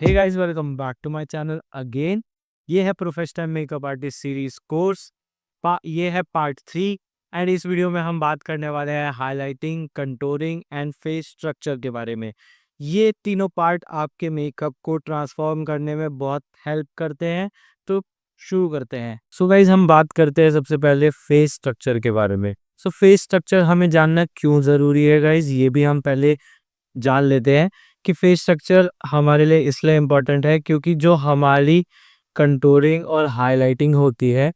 Hey guys, welcome back to my channel again. ये है professional makeup artist series course. ये है part 3 and इस वीडियो में हम बात करने वाले हैं highlighting, contouring and face structure के बारे में। ये तीनों पार्ट आपके मेकअप को ट्रांसफॉर्म करने में बहुत हेल्प करते हैं। तो शुरू करते हैं। सो गाइस, हम बात करते हैं सबसे पहले फेस स्ट्रक्चर के बारे में। सो फेस स्ट्रक्चर हमें जानना क्यों ज़रूरी है गाइस, ये भी हम पहले जान लेते हैं कि फेस स्ट्रक्चर हमारे लिए इसलिए इम्पोर्टेंट है क्योंकि जो हमारी कंटूरिंग और हाइलाइटिंग होती है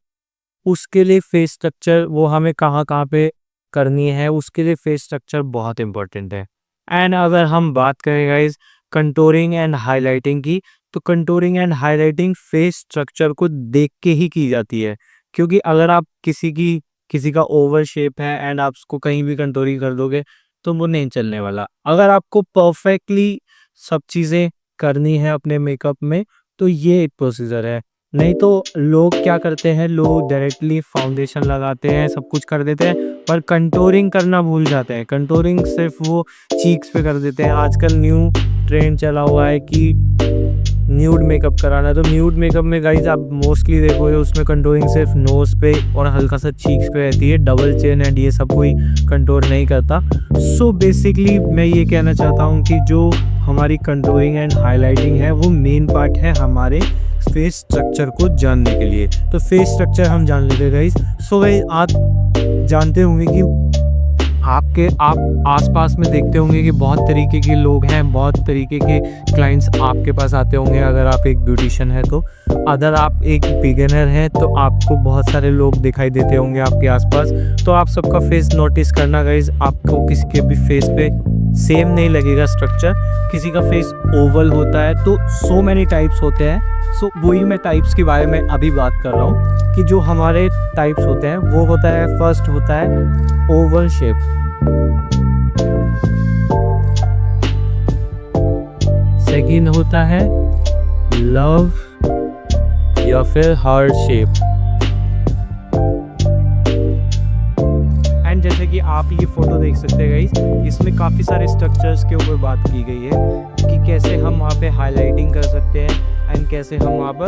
उसके लिए फेस स्ट्रक्चर, वो हमें कहाँ कहाँ पे करनी है, उसके लिए फेस स्ट्रक्चर बहुत इम्पोर्टेंट है। एंड अगर हम बात करें गाइस कंटूरिंग एंड हाइलाइटिंग की, तो contouring and highlighting face structure को देख के ही की जाती है। क्योंकि अगर आप किसी का ओवल शेप है एंड आप उसको कहीं भी कंटूरिंग कर दोगे तो वो नहीं चलने वाला। अगर आपको परफेक्टली सब चीज़ें करनी है अपने मेकअप में तो ये एक प्रोसीजर है। नहीं तो लोग क्या करते हैं, लोग डायरेक्टली फाउंडेशन लगाते हैं, सब कुछ कर देते हैं, पर कंटूरिंग करना भूल जाते हैं। कंटूरिंग सिर्फ वो चीक्स पे कर देते हैं। आजकल न्यू ट्रेंड चला हुआ है कि न्यूड मेकअप कराना है, तो न्यूड मेकअप में गाइज आप मोस्टली देखोगे उसमें कंटूरिंग सिर्फ नोज पे और हल्का सा चीक्स पे रहती है। डबल चिन एंड ये सब कोई कंटूर नहीं करता। सो बेसिकली मैं ये कहना चाहता हूँ कि जो हमारी कंटूरिंग एंड हाईलाइटिंग है वो मेन पार्ट है हमारे फेस स्ट्रक्चर को जानने के लिए। तो फेस स्ट्रक्चर हम जान लेते गाइज। सो गाइज, आप जानते होंगे कि आप आसपास में देखते होंगे कि बहुत तरीके के लोग हैं, बहुत तरीके के क्लाइंट्स आपके पास आते होंगे। अगर आप एक ब्यूटिशियन है तो, अगर आप एक बिगिनर हैं तो आपको बहुत सारे लोग दिखाई देते होंगे आपके आसपास। तो आप सबका फेस नोटिस करना गाइज, आपको किसी के भी फेस पे सेम नहीं लगेगा स्ट्रक्चर। किसी का फेस ओवल होता है तो सो मैनी टाइप्स होते हैं। सो वही मैं टाइप्स के बारे में अभी बात कर रहा हूँ कि जो हमारे टाइप्स होते हैं वो होता है, फर्स्ट होता है ओवल शेप, सेकंड होता है लव या फिर हार्ट शेप। एंड जैसे कि आप ये फोटो देख सकते हैं गाइस, इसमें काफ़ी सारे स्ट्रक्चर्स के ऊपर बात की गई है कि कैसे हम वहाँ पे हाईलाइटिंग कर सकते हैं एंड कैसे हम वहाँ पर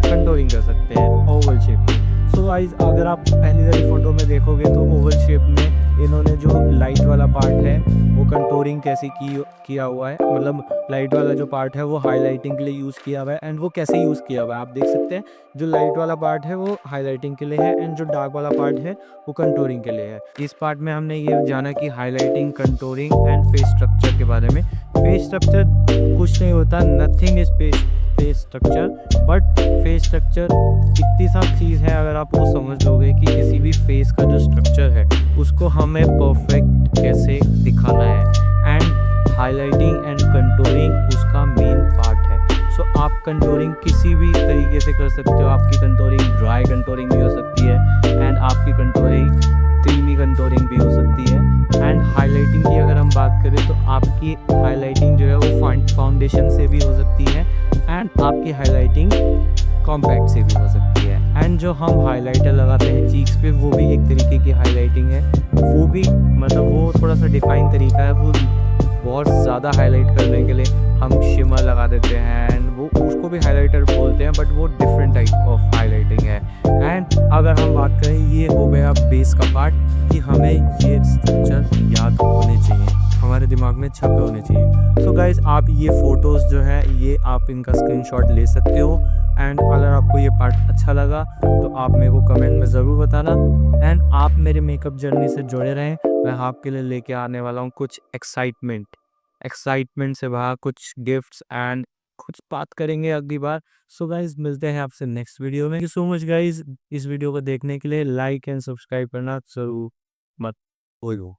कंटूरिंग कर सकते हैं ओवल शेप में। सो गाइस, अगर आप पहली वाली फोटो में देखोगे तो ओवल शेप में इन्होंने जो लाइट वाला पार्ट है वो कंटूरिंग कैसे किया हुआ है, मतलब लाइट वाला जो पार्ट है वो हाईलाइटिंग के लिए यूज़ किया हुआ है। एंड वो कैसे यूज़ किया हुआ है आप देख सकते हैं। जो लाइट वाला पार्ट है वो हाईलाइटिंग के लिए है एंड जो डार्क वाला पार्ट है वो कंटूरिंग के लिए है। इस पार्ट में हमने ये जाना कि highlighting, contouring and face structure के बारे में। फेस स्ट्रक्चर कुछ नहीं होता, nothing is face structure, but face structure इतनी सा चीज़ है, अगर आप वो समझ लोगे कि किसी भी फेस का जो स्ट्रक्चर है उसको हमें परफेक्ट कैसे दिखाना है। एंड हाईलाइटिंग एंड कंटूरिंग उसका मेन पार्ट है। सो आप कंटूरिंग किसी भी तरीके से कर सकते हो। आपकी कंटूरिंग ड्राई कंटूरिंग भी हो सकती है एंड आपकी कंटूरिंग क्रीमी कंटूरिंग भी हो सकती है। एंड हाईलाइटिंग की अगर हम बात करें तो आपकी हाईलाइटिंग जो है वो फाउंडेशन से भी हो सकती है एंड आपकी हाईलाइटिंग कॉम्पैक्ट से भी हो सकती है। एंड जो हम हाइलाइटर लगाते हैं चीक्स पे वो भी एक तरीके की हाईलाइटिंग है। वो भी मतलब वो थोड़ा सा डिफाइन तरीका है। वो बहुत ज़्यादा हाईलाइट करने के लिए हम शिमर लगा देते हैं एंड वो उसको भी हाइलाइटर बोलते हैं, बट वो डिफरेंट टाइप ऑफ हाइलाइटिंग है। एंड अगर हम बात करें, ये हो गया बेस का पार्ट कि हमें ये स्ट्रक्चर याद होने चाहिए, हमारे दिमाग में छपे होने चाहिए। सो गाइज, आप ये फ़ोटोज़ जो है ये आप इनका स्क्रीनशॉट ले सकते हो। एंड अगर आपको ये पार्ट अच्छा लगा तो आप मेरे को कमेंट में ज़रूर बताना। एंड आप मेरे मेकअप जर्नी से जुड़े रहें, मैं आपके लिए लेके आने वाला हूँ कुछ एक्साइटमेंट से भरा कुछ गिफ्ट्स एंड कुछ बात करेंगे अगली बार। सो गाइज, मिलते हैं आपसे नेक्स्ट वीडियो में। Thank you so much guys इस वीडियो को देखने के लिए। लाइक एंड सब्सक्राइब करना जरूर मत भूलो।